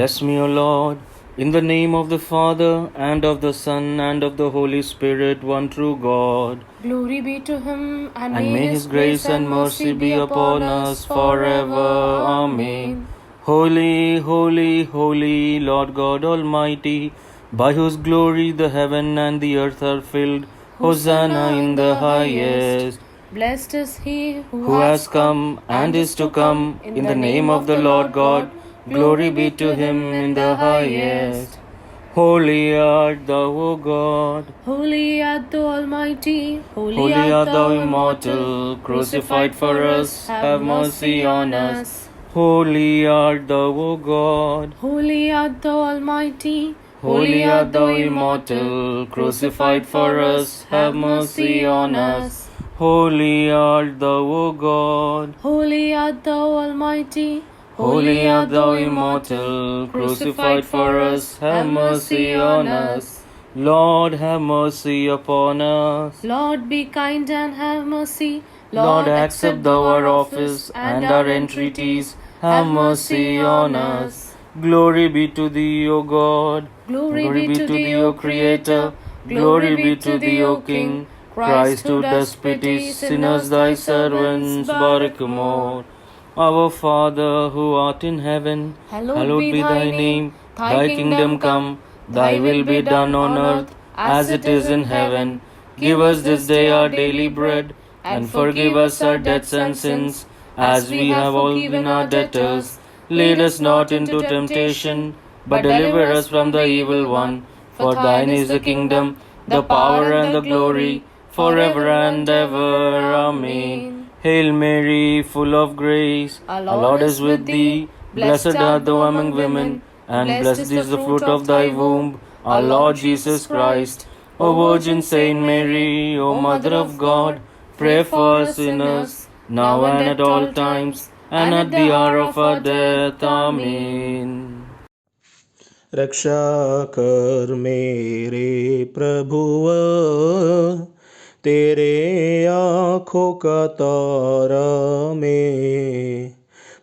Bless me, O Lord, in the name of the Father, and of the Son, and of the Holy Spirit, one true God. Glory be to him, and may His grace and mercy be upon us forever. Amen. Holy, holy, holy, Lord God Almighty, by whose glory the heaven and the earth are filled. Hosanna in the highest. Blessed is he who has come and is to come in the name of the Lord God. Glory be to him in the highest. Holy art thou, O God. Holy art thou, Almighty. Holy art thou, immortal, crucified for us. Have mercy on us. Holy art thou, O God. Holy art thou, Almighty. Holy art thou, immortal, crucified for us. Have mercy on us. Holy art thou, O God. Holy art thou, Almighty. Holy art thou, immortal, crucified for us. Have mercy on us. Lord, have mercy upon us. Lord, be kind and have mercy. Lord, accept thou our office and our entreaties. Have mercy on us. Glory be to thee, O God. Glory be to thee, O Creator. Glory be to thee, O King. Christ, who dost pity sinners, thy servants, Barakmore. Our Father, who art in heaven, hallowed be thy name. Thy kingdom come, thy will be done on earth as it is in heaven. Give us this day our daily bread, and forgive us our debts and sins, as we have all forgiven our debtors. Lead us not into temptation, but deliver us from the evil one. For thine is the kingdom, the power, and the glory, forever and ever. Amen. Hail Mary, full of grace, Our the Lord is with thee. Blessed art thou among women, and blessed is the fruit of thy womb, our Lord Jesus Christ. O Virgin Saint Mary, O Mother of God, pray for us sinners, now and at all times, and at the hour of our death. Amen. रक्षा कर मेरे प्रभुव, तेरे आँखों का तारा में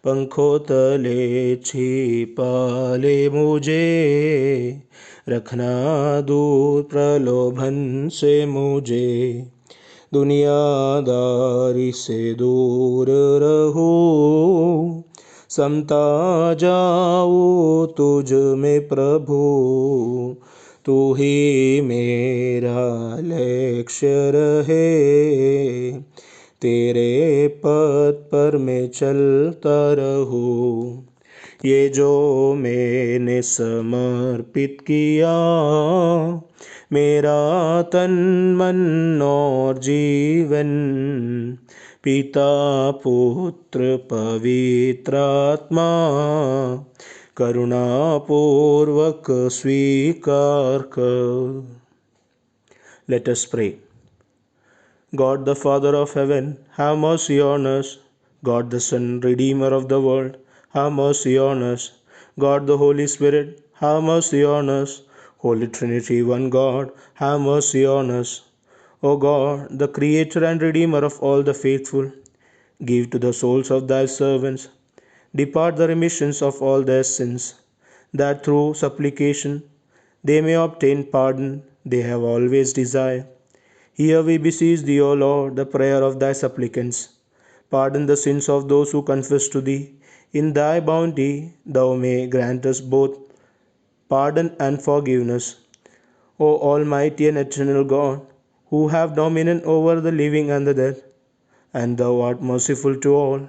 पंखों तले छिपा ले मुझे, रखना दूर प्रलोभन से मुझे, दुनियादारी से दूर रहूं, समता जाऊं तुझ में प्रभु, तू ही मेरा लक्ष्य रहे, तेरे पथ पर मैं चलता रहूं। ये जो मैंने समर्पित किया, मेरा तन मन और जीवन, पिता पुत्र पवित्र आत्मा करुणापूर्वक स्वीकार कर। Let us pray. God the Father of heaven, have mercy on us. God the Son, Redeemer of the world, have mercy on us. God the Holy Spirit, have mercy on us. Holy Trinity, one God, have mercy on us. O God, the Creator and Redeemer of all the faithful, give to the souls of thy servants, depart the remissions of all their sins, that through supplication they may obtain pardon they have always desired. Hear, we beseech thee, O Lord, the prayer of thy supplicants. Pardon the sins of those who confess to thee. In thy bounty thou may grant us both pardon and forgiveness. O Almighty and eternal God, who have dominion over the living and the dead, and thou art merciful to all,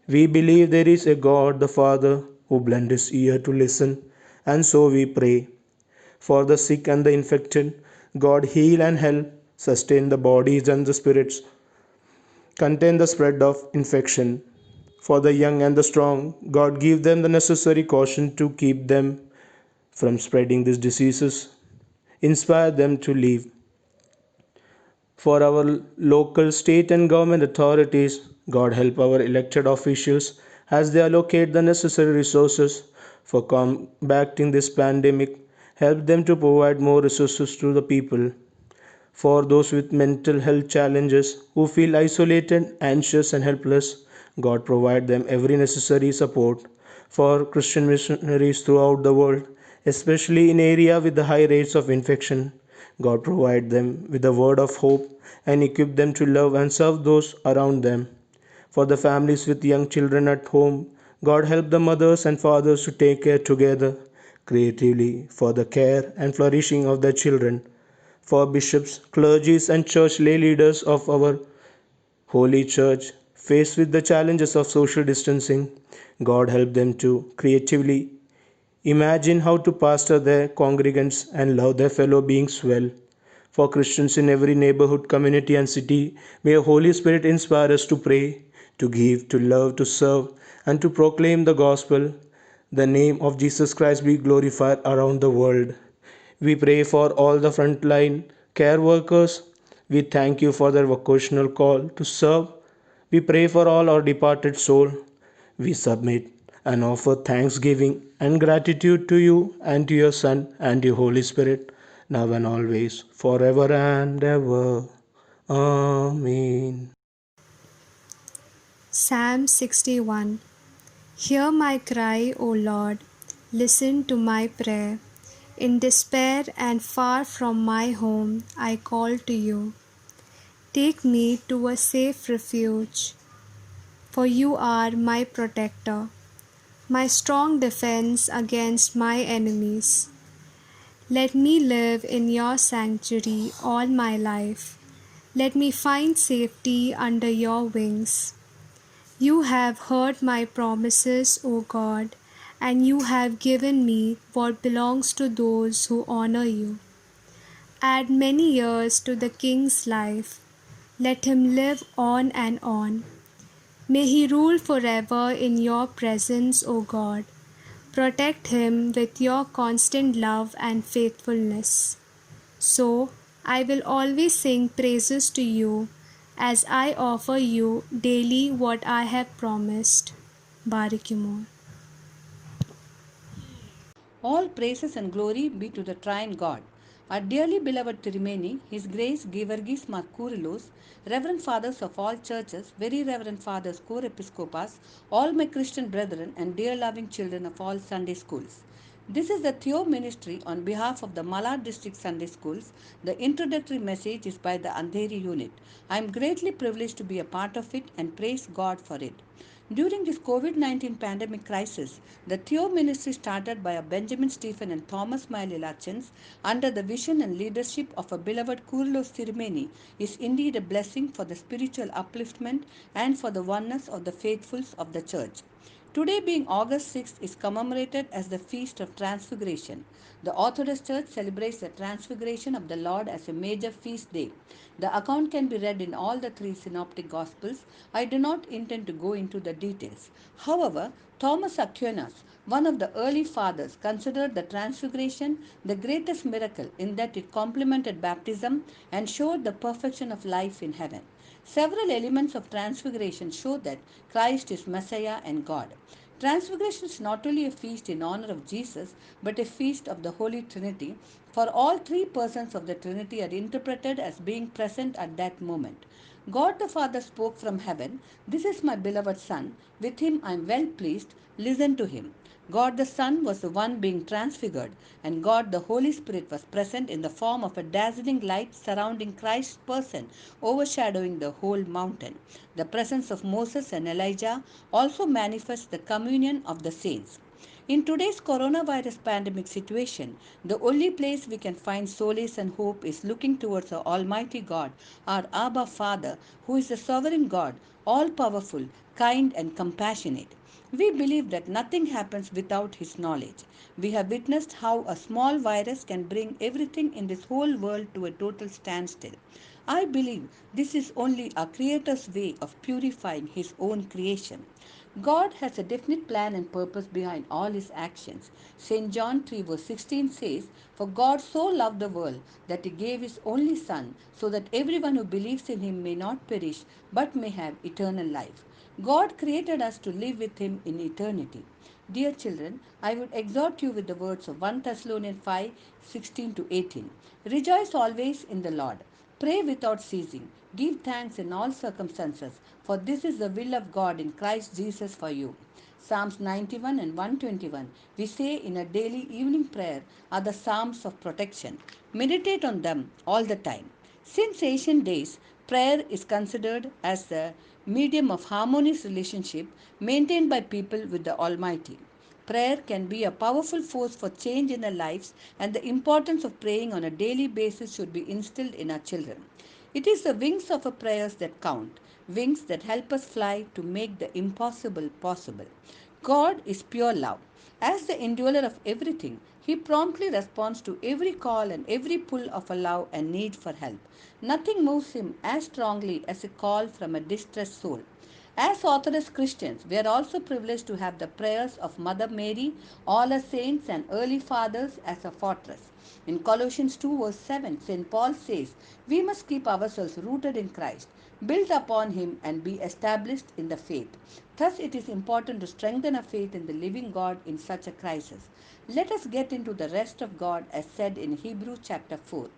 we believe there is a God the Father who lent his ear to listen, and so we pray. For the sick and the infected, God heal and help, sustain the bodies and the spirits, contain the spread of infection. For the young and the strong, God give them the necessary caution to keep them from spreading these diseases. Inspire them to live. For our local, state and government authorities, God help our elected officials as they allocate the necessary resources for combating this pandemic. Help them to provide more resources to the people. For those with mental health challenges who feel isolated, anxious and helpless, God provide them every necessary support. for Christian missionaries throughout the world, especially in areas with the high rates of infection. God provide them with the word of hope and equip them to love and serve those around them. For the families with young children at home, God help the mothers and fathers to take care together creatively for the care and flourishing of their children. For bishops, clergies, and church lay leaders of our Holy Church, faced with the challenges of social distancing, God help them to creatively imagine how to pastor their congregants and love their fellow beings well. For Christians in every neighborhood, community, and city, may the Holy Spirit inspire us to pray, to give, to love, to serve, and to proclaim the gospel. The name of Jesus Christ be glorified around the world. We pray for all the frontline care workers. We thank you for their vocational call to serve. We pray for all our departed soul. We submit and offer thanksgiving and gratitude to you and to your Son and your Holy Spirit, now and always, forever and ever. Amen. Psalm 61. Hear my cry, O Lord. Listen to my prayer. In despair and far from my home, I call to you. Take me to a safe refuge, for you are my protector, my strong defense against my enemies. Let me live in your sanctuary all my life. Let me find safety under your wings. You have heard my promises, O God, and you have given me what belongs to those who honor you. Add many years to the king's life. Let him live on and on. May he rule forever in your presence, O God. Protect him with your constant love and faithfulness. So I will always sing praises to you as I offer you daily what I have promised. Barikimor. All praises and glory be to the Triune God. Our dearly beloved Tirumeni, His Grace Georgis Markourilos, Reverend Fathers of all churches, Very Reverend Fathers, Core Episcopas, all my Christian brethren, and dear loving children of all Sunday schools. This is the Theo Ministry on behalf of the Malad District Sunday Schools. The introductory message is by the Andheri unit. I am greatly privileged to be a part of it and praise God for it. During this COVID 19 pandemic crisis, the Theo ministry started by Benjamin Stephen and Thomas Miley Latchins under the vision and leadership of a beloved Kurilos Tirumeni is indeed a blessing for the spiritual upliftment and for the oneness of the faithfuls of the church. Today, being August 6th, is commemorated as the Feast of Transfiguration. The Orthodox Church celebrates the Transfiguration of the Lord as a major feast day. The account can be read in all the three synoptic Gospels. I do not intend to go into the details. However, Thomas Aquinas, one of the early fathers, considered the Transfiguration the greatest miracle in that it complemented baptism and showed the perfection of life in heaven. Several elements of Transfiguration show that Christ is Messiah and God. Transfiguration is not only a feast in honor of Jesus, but a feast of the Holy Trinity, for all three persons of the Trinity are interpreted as being present at that moment. God the Father spoke from heaven, "This is my beloved Son, with him I am well pleased, listen to him." God the Son was the one being transfigured, and God the Holy Spirit was present in the form of a dazzling light surrounding Christ's person, overshadowing the whole mountain. The presence of Moses and Elijah also manifests the communion of the saints. In today's coronavirus pandemic situation, the only place we can find solace and hope is looking towards our Almighty God, our Abba Father, who is the sovereign God, all powerful, kind, and compassionate. We believe that nothing happens without His knowledge. We have witnessed how a small virus can bring everything in this whole world to a total standstill. I believe this is only our Creator's way of purifying His own creation. God has a definite plan and purpose behind all His actions. St. John 3 verse 16 says, "For God so loved the world that He gave His only Son, so that everyone who believes in Him may not perish, but may have eternal life." God created us to live with Him in eternity. Dear children, I would exhort you with the words of 1 Thessalonians 5:16 to 18. Rejoice always in the Lord. Pray without ceasing. Give thanks in all circumstances, for this is the will of God in Christ Jesus for you. Psalms 91 and 121, we say in a daily evening prayer, are the Psalms of protection. Meditate on them all the time. Since ancient days, prayer is considered as the medium of harmonious relationship maintained by people with the Almighty. Prayer can be a powerful force for change in our lives, and the importance of praying on a daily basis should be instilled in our children. It is the wings of our prayers that count, wings that help us fly to make the impossible possible. God is pure love. As the indweller of everything, He promptly responds to every call and every pull of a love and need for help. Nothing moves Him as strongly as a call from a distressed soul. As Orthodox Christians, we are also privileged to have the prayers of Mother Mary, all her saints and early fathers as a fortress. In Colossians 2 verse 7, St. Paul says, we must keep ourselves rooted in Christ, built upon Him and be established in the faith. Thus, it is important to strengthen our faith in the living God in such a crisis. Let us get into the rest of God as said in Hebrews chapter 4.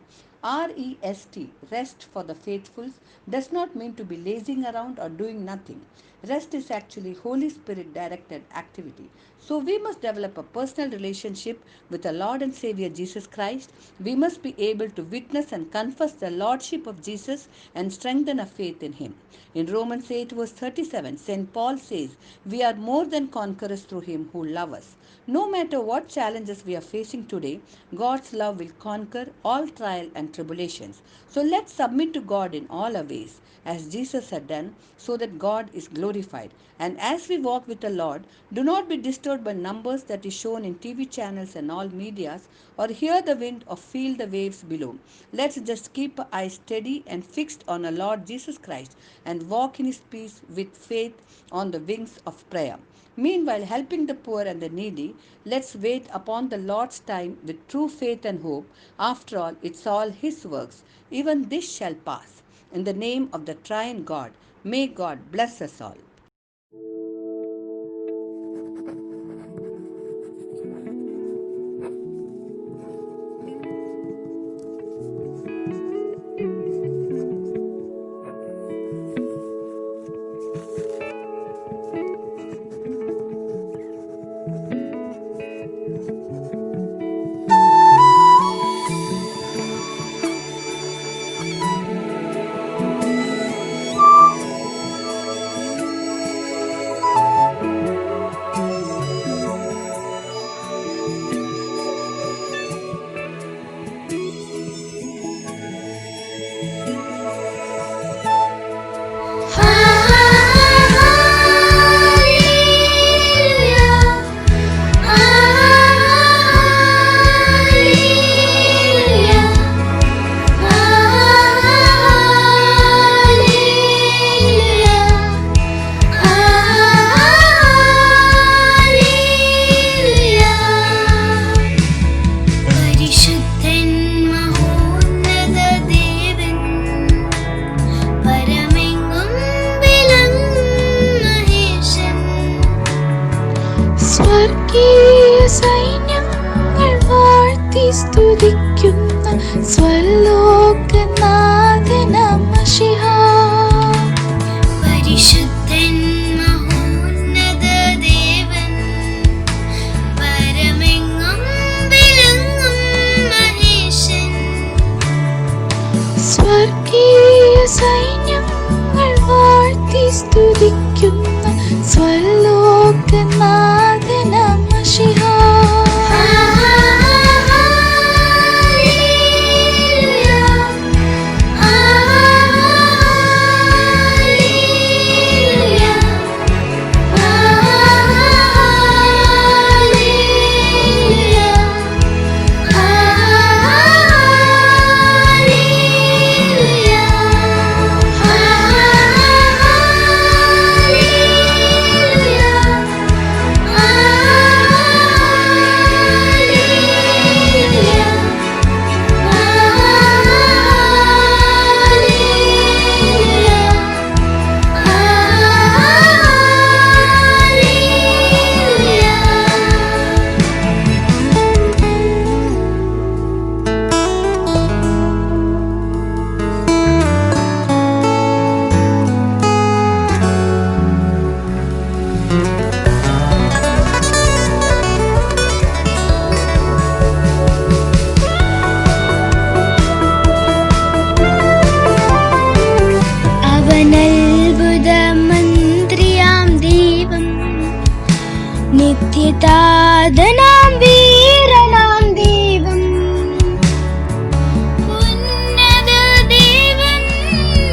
Rest for the faithful, does not mean to be lazing around or doing nothing. Rest is actually Holy Spirit directed activity. So we must develop a personal relationship with the Lord and Savior Jesus Christ. We must be able to witness and confess the Lordship of Jesus and strengthen our faith in Him. In Romans 8 verse 37, St. Paul says, we are more than conquerors through Him who loves us. No matter what challenges we are facing today, God's love will conquer all trial and tribulations. So let's submit to God in all our ways, as Jesus had done, so that God is glorified. And as we walk with the Lord, do not be disturbed by numbers that is shown in TV channels and all medias, or hear the wind or feel the waves below. Let's just keep our eyes steady and fixed on our Lord Jesus Christ and walk in His peace with faith on the wings of prayer. Meanwhile, helping the poor and the needy, let's wait upon the Lord's time with true faith and hope. After all, it's all His works. Even this shall pass. In the name of the Triune God, may God bless us all. സ്തുതിക്കുന്ന സ്വലോകനാഥനമശിഹ പരിശുദ്ധൻ മഹോന്നത ദേവൻ പരമെങ്ങും വിളങ്ങും മഹേശൻ സ്വർഗീയ സൈന്യങ്ങൾ വാഴ്ത്തി സ്തുതിക്കുന്ന സ്വലോകനാഥനമശിഹ നിത്യതാതനാം വീരനാം ദൈവം ഉന്നത ദേവൻ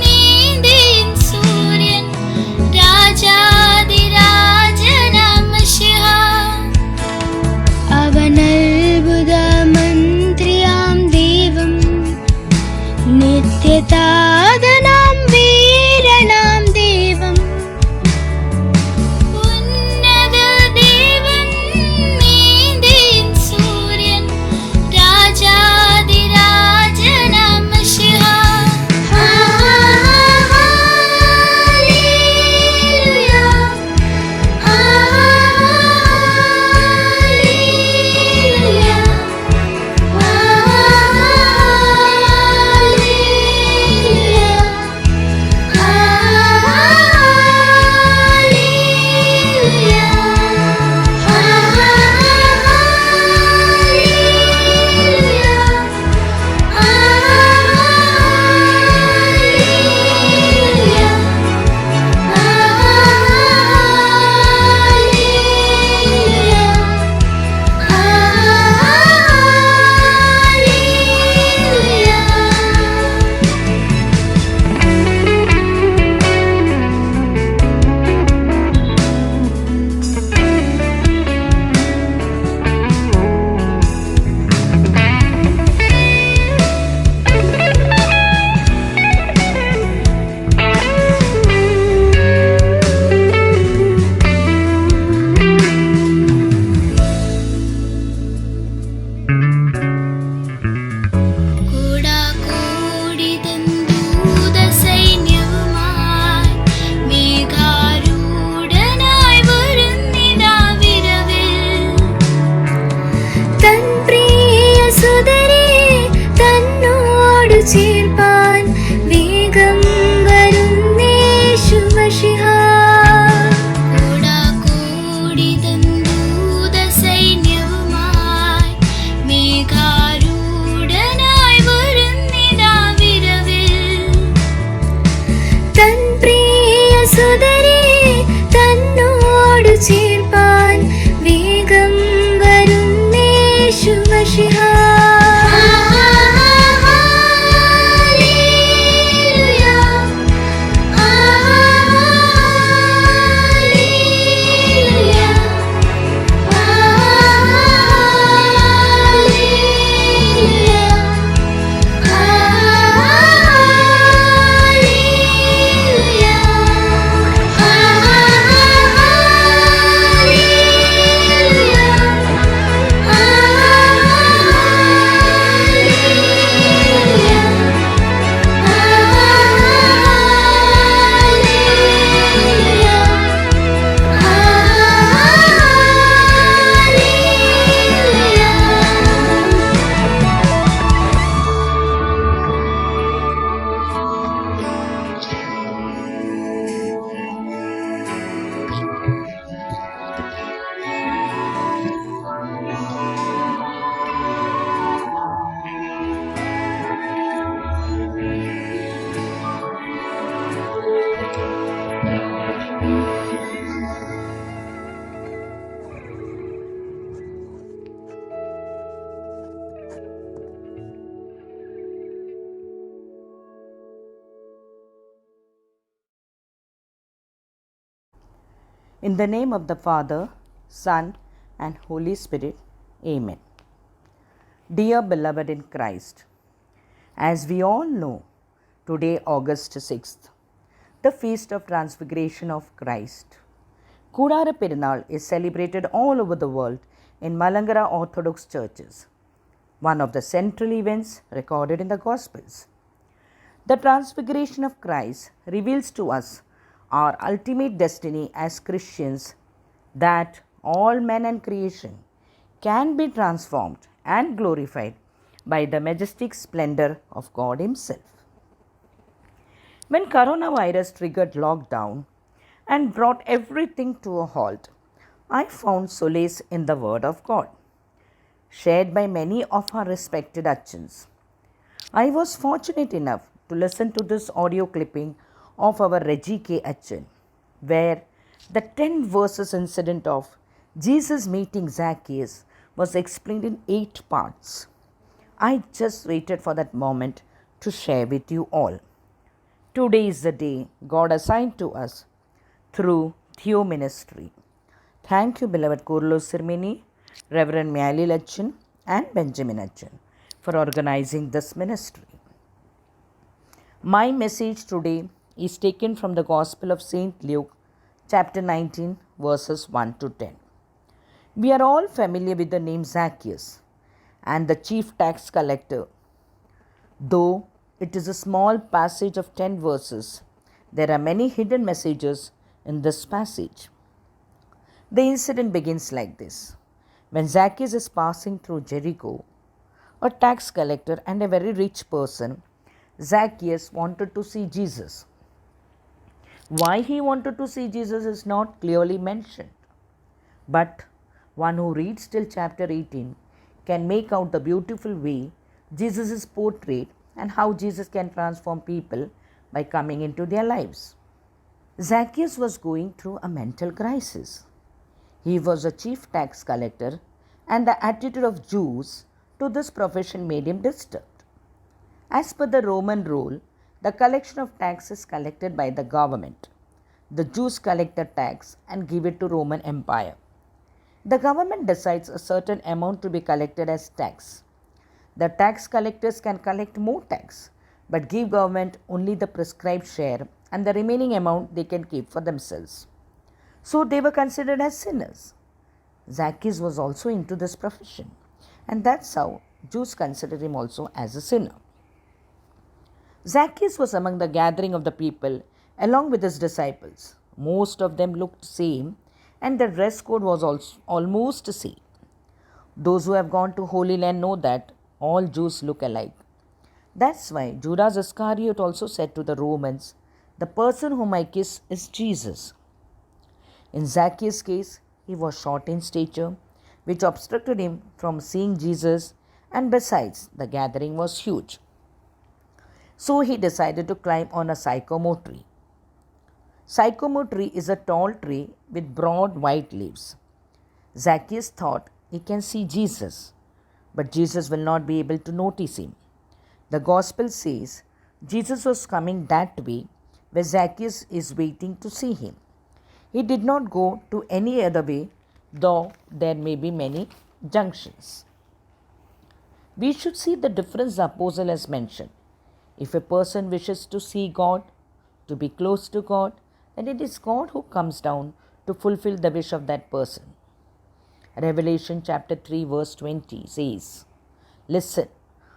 നീതിൻ സൂര്യൻ രാജാതിരാജനാം മശിഹ അവൻ അത്ഭുത മന്ത്രിയാം ദൈവം നിത്യതാതനാം വീരനാം ദൈവം ഉന്നത ദേവൻ നീതിൻ സൂര്യൻ രാജാതിരാജനാം മശിഹ ഹല്ലേലൂയ ഹല്ലേലൂയ ചേർപ്പാൻ വേഗം വരുന്നേശു മശിഹ കൂടാകൂടി തന്തൂത സൈന്യവുമായി മേഘാരൂഢനായി വരുന്നിതാ വിരവിൽ തൻ പ്രിയ സുതരെ തന്നോട് ചേർപ്പാൻ വേഗം വരുന്നേശു മശിഹ In the name of the Father, Son, and Holy Spirit, Amen. Dear beloved in Christ, as we all know, today, August 6th, the feast of Transfiguration of Christ, Kudara Perunal is celebrated all over the world in Malangara Orthodox churches, one of the central events recorded in the Gospels. The Transfiguration of Christ reveals to us our ultimate destiny as Christians, that all men and creation can be transformed and glorified by the majestic splendor of God Himself. When coronavirus triggered lockdown and brought everything to a halt, I found solace in the Word of God, shared by many of our respected Achans. I was fortunate enough to listen to this audio clipping of our Reggie K. Achan, where the 10 verses incident of Jesus meeting Zacchaeus was explained in 8 parts. I just waited for that moment to share with you all. Today is the day God assigned to us through Theo Ministry. Thank you, beloved Kurlo Sirmini, Reverend Myali Lachin, and Benjamin Lachin for organizing this ministry. My message today is taken from the Gospel of St. Luke, chapter 19, verses 1 to 10. We are all familiar with the name Zacchaeus and the chief tax collector. Though it is a small passage of 10 verses, there are many hidden messages in this passage. The incident begins like this. When Zacchaeus is passing through Jericho, a tax collector and a very rich person, Zacchaeus wanted to see Jesus. Why he wanted to see Jesus is not clearly mentioned, but one who reads till chapter 18 can make out the beautiful way Jesus is portrayed and how Jesus can transform people by coming into their lives. Zacchaeus was going through a mental crisis. He was a chief tax collector, and the attitude of Jews to this profession made him disturbed. As per the Roman rule, the collection of tax is collected by the government. The Jews collect the tax and give it to Roman Empire. The government decides a certain amount to be collected as tax. The tax collectors can collect more tax, but give government only the prescribed share, and the remaining amount they can keep for themselves. So they were considered as sinners. Zacchaeus was also into this profession, and that's how Jews considered him also as a sinner. Zacchaeus was among the gathering of the people along with his disciples. Most of them looked same, and the dress code was also almost the same. Those who have gone to Holy Land know that all Jews look alike. That's why Judas Iscariot also said to the Romans, "The person whom I kiss is Jesus." In Zacchaeus' case, he was short in stature, which obstructed him from seeing Jesus, and besides, the gathering was huge. So he decided to climb on a sycamore tree. Sycamore tree is a tall tree with broad white leaves. Zacchaeus thought he can see Jesus, but Jesus will not be able to notice him. The Gospel says Jesus was coming that way where Zacchaeus is waiting to see him. He did not go to any other way, though there may be many junctions. We should see the difference the apostle has mentioned. If a person wishes to see God, to be close to God, then it is God who comes down to fulfill the wish of that person. Revelation chapter 3 verse 20 says, "Listen,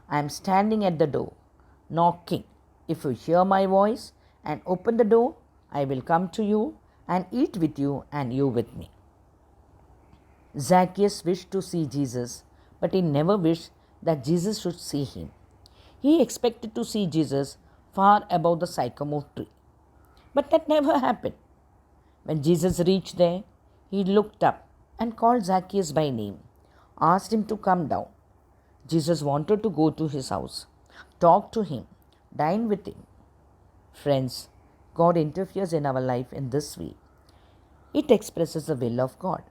I am standing at the door, knocking. If you hear my voice and open the door, I will come to you and eat with you and you with me." Zacchaeus wished to see Jesus, but he never wished that Jesus should see him. He expected to see Jesus far above the sycamore tree. But that never happened. When Jesus reached there, he looked up and called Zacchaeus by name, asked him to come down. Jesus wanted to go to his house, talk to him, dine with him. Friends, God interferes in our life in this way. It expresses the will of God.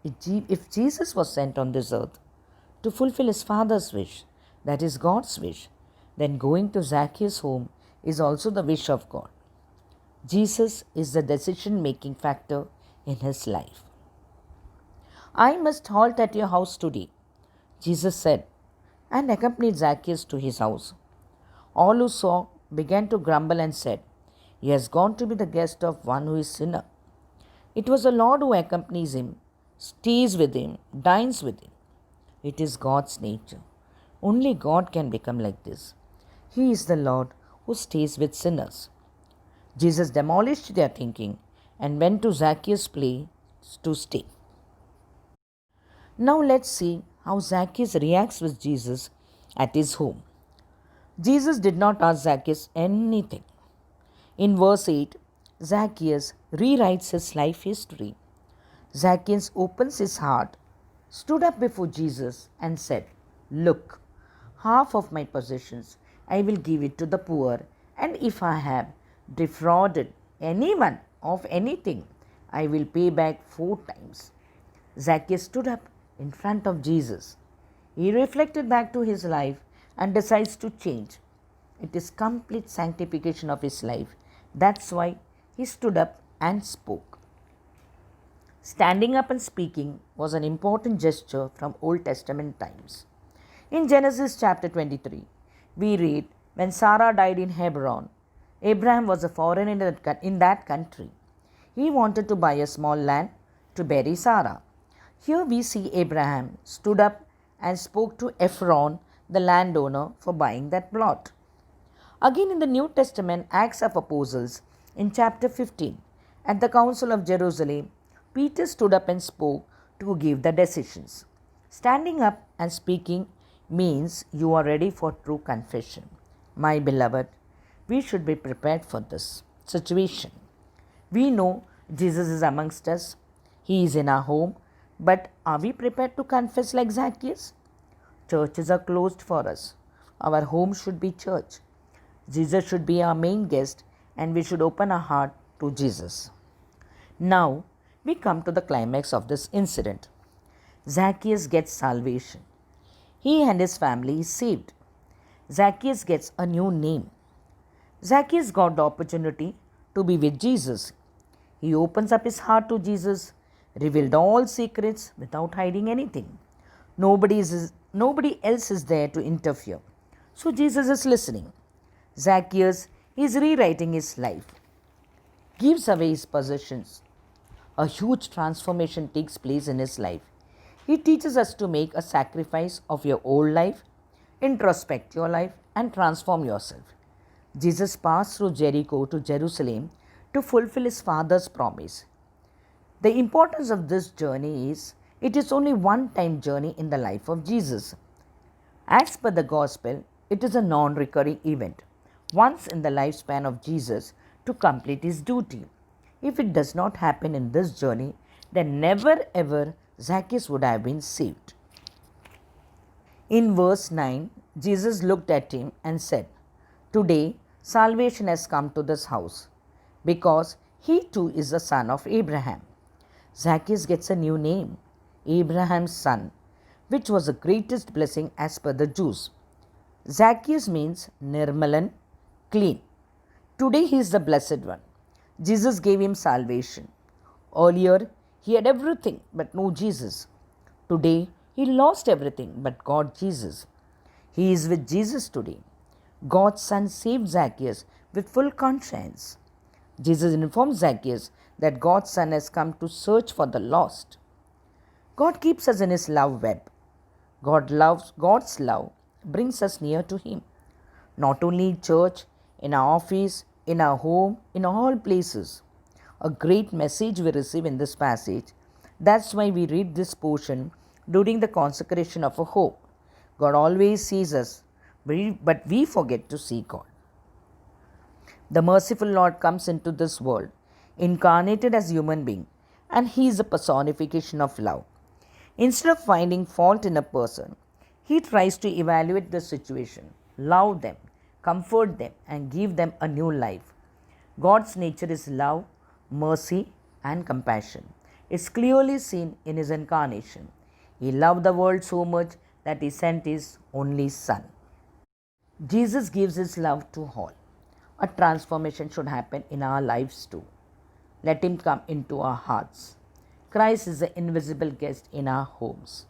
If Jesus was sent on this earth to fulfill his Father's wish, that is God's wish, then going to Zacchaeus' home is also the wish of God. Jesus is the decision-making factor in his life. "I must halt at your house today," Jesus said, and accompanied Zacchaeus to his house. All who saw began to grumble and said, "He has gone to be the guest of one who is sinner." It was the Lord who accompanies him, stays with him, dines with him. It is God's nature. Only God can become like this. He is the Lord who stays with sinners. Jesus demolished their thinking and went to Zacchaeus' place to stay. Now let's see how Zacchaeus reacts with Jesus at his home. Jesus did not ask Zacchaeus anything. In verse 8, Zacchaeus rewrites his life history. Zacchaeus opens his heart, stood up before Jesus and said, "Look, half of my possessions I will give it to the poor, and if I have defrauded anyone of anything, I will pay back 4 times." Zacchaeus stood up in front of Jesus. He reflected back to his life and decides to change. It is complete sanctification of his life. That's why he stood up and spoke. Standing up and speaking was an important gesture from Old Testament times. In Genesis chapter 23, we read, when Sarah died in Hebron, Abraham was a foreigner in that country. He wanted to buy a small land to bury Sarah. Here we see Abraham stood up and spoke to Ephron, the landowner, for buying that plot. Again in the New Testament, Acts of Apostles, in chapter 15, at the Council of Jerusalem, Peter stood up and spoke to give the decisions. Standing up and speaking means you are ready for true confession. My beloved, we should be prepared for this situation. We know Jesus is amongst us, He is in our home, but are we prepared to confess like Zacchaeus? Churches are closed for us. Our home should be church. Jesus should be our main guest, and we should open our heart to Jesus. Now, we come to the climax of this incident. Zacchaeus gets salvation. He and his family is saved. Zacchaeus gets a new name. Zacchaeus got the opportunity to be with Jesus. He opens up his heart to Jesus, revealed all secrets without hiding anything. Nobody else is there to interfere. So Jesus is listening. Zacchaeus is rewriting his life, gives away his possessions. A huge transformation takes place in his life. He teaches us to make a sacrifice of your old life, introspect your life, and transform yourself. Jesus passed through Jericho to Jerusalem to fulfill his Father's promise. The importance of this journey is it is only one-time journey in the life of Jesus. As per the Gospel, it is a non-recurring event, once in the lifespan of Jesus to complete his duty. If it does not happen in this journey, then never ever Zacchaeus would have been saved. In verse 9, Jesus looked at him and said, "Today salvation has come to this house, because he too is a son of Abraham." Zacchaeus gets a new name, Abraham's son, which was the greatest blessing as per the Jews. Zacchaeus means Nirmalan, clean. Today he is the blessed one. Jesus gave him salvation. Earlier, he had everything but no Jesus. Today, he lost everything but got Jesus. He is with Jesus today. God's Son saved Zacchaeus with full conscience. Jesus informed Zacchaeus that God's Son has come to search for the lost. God keeps us in His love web. God's love brings us near to Him. Not only in church, in our office, in our home, in all places. A great message we receive in this passage. That's why we read this portion during the consecration of a home. God always sees us, but we forget to see God. The merciful Lord comes into this world, incarnated as human being, and He is a personification of love. Instead of finding fault in a person, He tries to evaluate the situation, love them, comfort them, and give them a new life. God's nature is love, mercy, and compassion. It's clearly seen in His incarnation. He loved the world so much that He sent His only Son. Jesus gives His love to all. A transformation should happen in our lives too. Let Him come into our hearts. Christ is the invisible guest in our homes.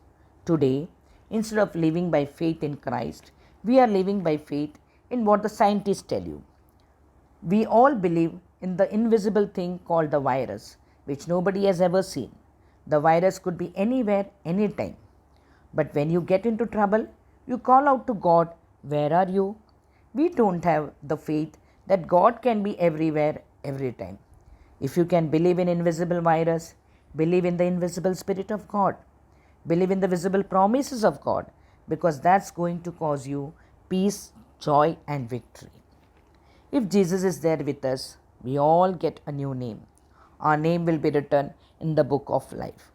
Today, instead of living by faith in Christ, we are living by faith in what the scientists tell you. We all believe in the invisible thing called the virus, which nobody has ever seen. The virus could be anywhere, anytime. But when you get into trouble, you call out to God, "Where are you?" We don't have the faith that God can be everywhere, every time. If you can believe in invisible virus, believe in the invisible Spirit of God. Believe in the visible promises of God, because that's going to cause you peace, joy, and victory. If Jesus is there with us, we all get a new name. Our name will be written in the book of life.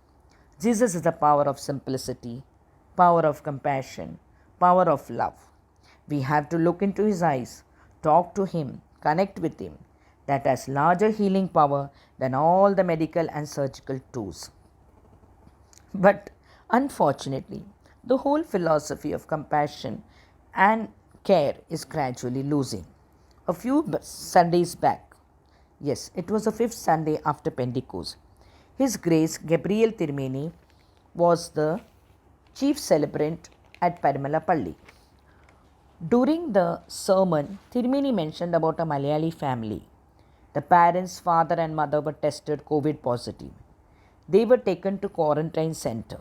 Jesus is the power of simplicity, power of compassion, power of love. We have to look into His eyes, talk to Him, connect with Him. That has larger healing power than all the medical and surgical tools. But unfortunately, the whole philosophy of compassion and care is gradually losing. A few Sundays back, yes, it was the fifth Sunday after Pentecost, His Grace Gabriel Tirmeni was the chief celebrant at Parimalapalli. During the sermon, Tirmini mentioned about a Malayali family. The parents, father and mother were tested COVID positive. They were taken to quarantine center.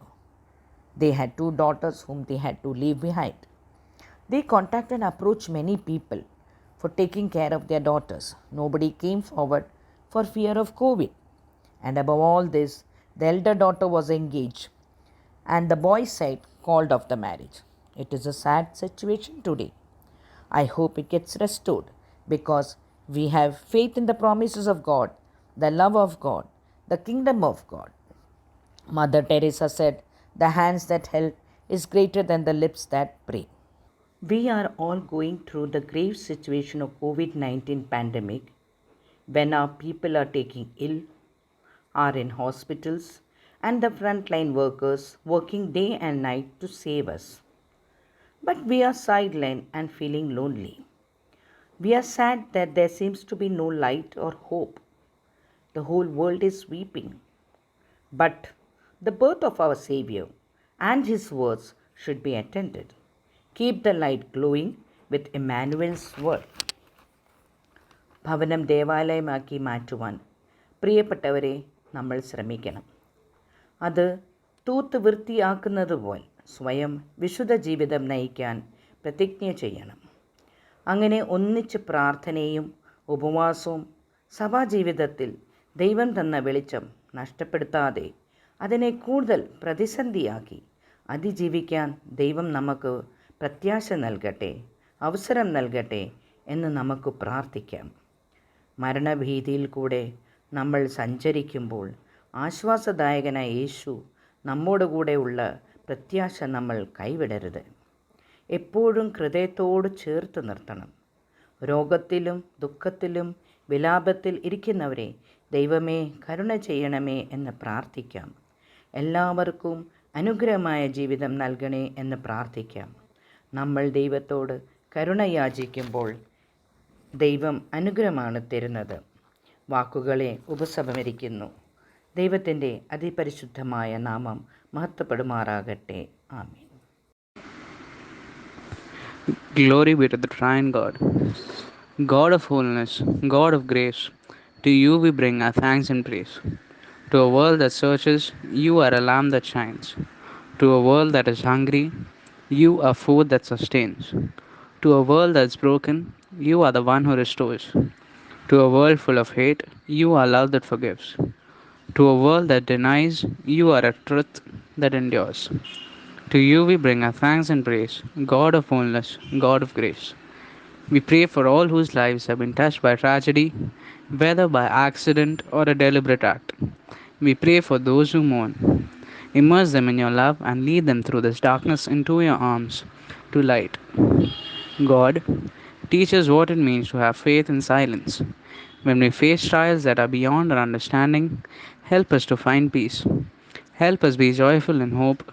They had two daughters whom they had to leave behind. They contacted and approached many people for taking care of their daughters. Nobody came forward for fear of COVID. And above all this, the elder daughter was engaged and the boy's side called off the marriage. It is a sad situation today. I hope it gets restored because we have faith in the promises of God, the love of God, the kingdom of God. Mother Teresa said, "The hands that help is greater than the lips that pray." We are all going through the grave situation of COVID-19 pandemic when our people are taking ill, are in hospitals, and the frontline workers working day and night to save us. But we are sidelined and feeling lonely. We are sad that there seems to be no light or hope. The whole world is weeping. But the birth of our Savior and His words should be attended. Keep the light glowing with Emmanuel's word. ഭവനം ദേവാലയമാക്കി മാറ്റുവാൻ പ്രിയപ്പെട്ടവരെ നമ്മൾ ശ്രമിക്കണം. അത് തൂത്ത് വൃത്തിയാക്കുന്നത് പോലെ സ്വയം വിശുദ്ധ ജീവിതം നയിക്കാൻ പ്രതിജ്ഞ ചെയ്യണം. അങ്ങനെ ഒന്നിച്ച് പ്രാർത്ഥനയും ഉപവാസവും സഭാജീവിതത്തിൽ ദൈവം തന്ന വെളിച്ചം നഷ്ടപ്പെടുത്താതെ അതിനെ കൂടുതൽ പ്രതിസന്ധിയാക്കി അതിജീവിക്കാൻ ദൈവം നമുക്ക് പ്രത്യാശ നൽകട്ടെ, അവസരം നൽകട്ടെ എന്ന് നമുക്ക് പ്രാർത്ഥിക്കാം. മരണഭീതിയിൽ കൂടെ നമ്മൾ സഞ്ചരിക്കുമ്പോൾ ആശ്വാസദായകനായ യേശു നമ്മോടുകൂടെ ഉള്ള പ്രത്യാശ നമ്മൾ കൈവിടരുത്. എപ്പോഴും ഹൃദയത്തോട് ചേർത്ത് നിർത്തണം. രോഗത്തിലും ദുഃഖത്തിലും വിലാപത്തിൽ ഇരിക്കുന്നവരെ ദൈവമേ കരുണ ചെയ്യണമേ എന്ന് പ്രാർത്ഥിക്കാം. എല്ലാവർക്കും അനുഗ്രഹമായ ജീവിതം നൽകണേ എന്ന് പ്രാർത്ഥിക്കാം. നമ്മൾ ദൈവത്തോട് കരുണ യാചിക്കുമ്പോൾ ദൈവം അനുഗ്രഹമാണ് തരുന്നത്. വാക്കുകളെ ഉപസംഹരിക്കുന്നു. ദൈവത്തിൻ്റെ അതിപരിശുദ്ധമായ നാമം മഹത്വപ്പെടുമാറാകട്ടെ. ആമേൻ. Glory be to the Triune God. God of holiness, God of grace, to you we bring our thanks and praise. To a world that searches, you are a lamp that shines. To a world that is hungry, you are food that sustains. To a world that's broken, you are the one who restores. To a world full of hate, you are love that forgives. To a world that denies, you are a truth that endures. To you we bring our thanks and praise, God of holiness, God of grace. We pray for all whose lives have been touched by tragedy, whether by accident or a deliberate act. We pray for those who mourn. Immerse them in your love and lead them through this darkness into your arms to light. God, teach us what it means to have faith in silence. When we face trials that are beyond our understanding, help us to find peace. Help us be joyful in hope,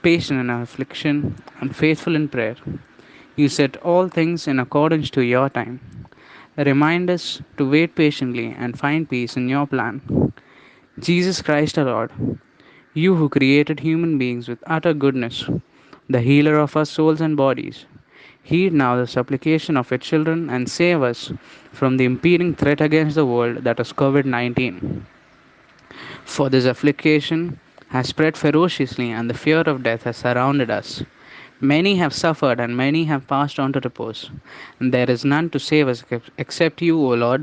patient in our affliction, and faithful in prayer. You set all things in accordance to your time. Remind us to wait patiently and find peace in your plan. Jesus Christ our Lord, you who created human beings with utter goodness, the healer of our souls and bodies, heed now the supplication of your children and save us from the impending threat against the world that is COVID-19. For this affliction has spread ferociously and the fear of death has surrounded us. Many have suffered and many have passed on to repose, and there is none to save us except you, O Lord.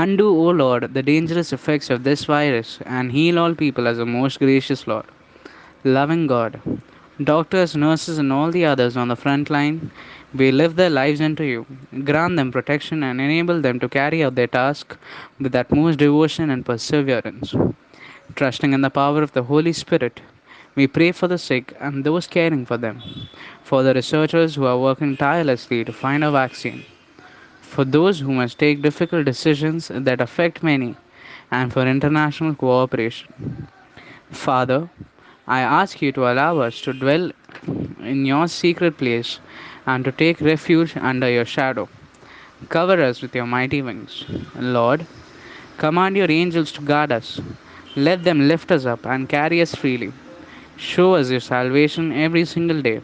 Undo, O Lord, the dangerous effects of this virus and heal all people as a most gracious Lord. Loving God, doctors, nurses, and all the others on the front line, we lift their lives unto you. Grant them protection and enable them to carry out their task with utmost devotion and perseverance. Trusting in the power of the Holy Spirit, we pray for the sick and those caring for them, for the researchers who are working tirelessly to find a vaccine, for those who must take difficult decisions that affect many, and for international cooperation. Father, I ask you to allow us to dwell in your secret place and to take refuge under your shadow. Cover us with your mighty wings. Lord, command your angels to guard us. Let them lift us up and carry us freely. Show us your salvation every single day.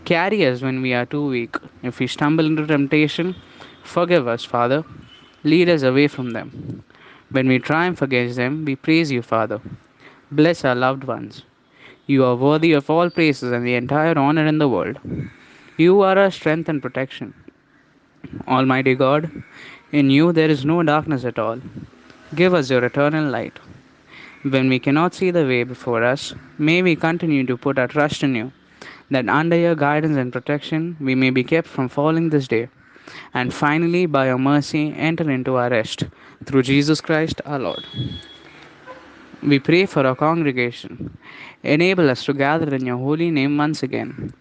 Carry us when we are too weak. If we stumble into temptation, forgive us, Father. Lead us away from them. When we triumph against them, we praise you, Father. Bless our loved ones. You are worthy of all praises and the entire honor in the world. You are our strength and protection. Almighty God, in you there is no darkness at all. Give us your eternal light. When we cannot see the way before us, may we continue to put our trust in you, that under your guidance and protection we may be kept from falling this day, and finally, by your mercy, enter into our rest. Through Jesus Christ our Lord. We pray for our congregation. Enable us to gather in your holy name once again.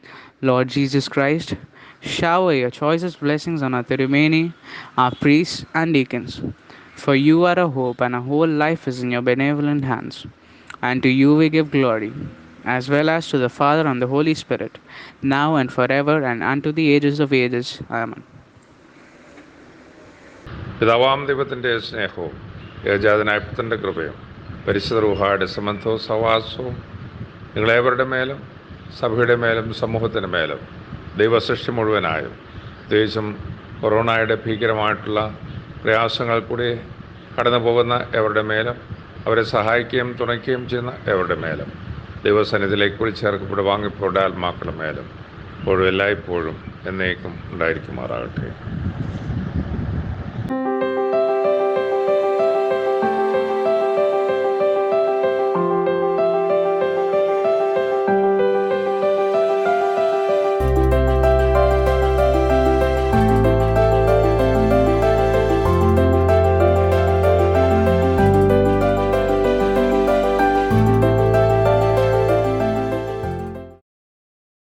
Lord Jesus Christ, shower your choicest blessings on our Tirumeni, our priests and deacons. For you are our hope, and our whole life is in your benevolent hands. And to you we give glory, as well as to the Father and the Holy Spirit, now and forever, and unto the ages of ages. Amen. പിതാവാം ദൈവത്തിൻ്റെ സ്നേഹവും ഏകജാതനായ പുത്രൻ്റെ കൃപയും പരിശുദ്ധ റൂഹായുടെ സംബന്ധവും സഹവാസവും നിങ്ങളേവരുടെ മേലും സഭയുടെ മേലും സമൂഹത്തിൻ്റെ മേലും ദൈവസൃഷ്ടി മുഴുവനായും പ്രത്യേകിച്ചും കൊറോണയുടെ ഭീകരമായിട്ടുള്ള പ്രയാസങ്ങൾ കൂടി കടന്നു പോകുന്ന എവരുടെ മേലും അവരെ സഹായിക്കുകയും തുണയ്ക്കുകയും ചെയ്യുന്ന എവരുടെ മേലും ദൈവസന്നിധിയിലേക്ക് വിളിച്ചേർക്കപ്പെട്ട് വാങ്ങിപ്പോടെ ആത്മാക്കളുടെ മേലും ഇപ്പോഴും എല്ലായ്പ്പോഴും എന്നേക്കും ഉണ്ടായിരിക്കുമാറാകട്ടെ.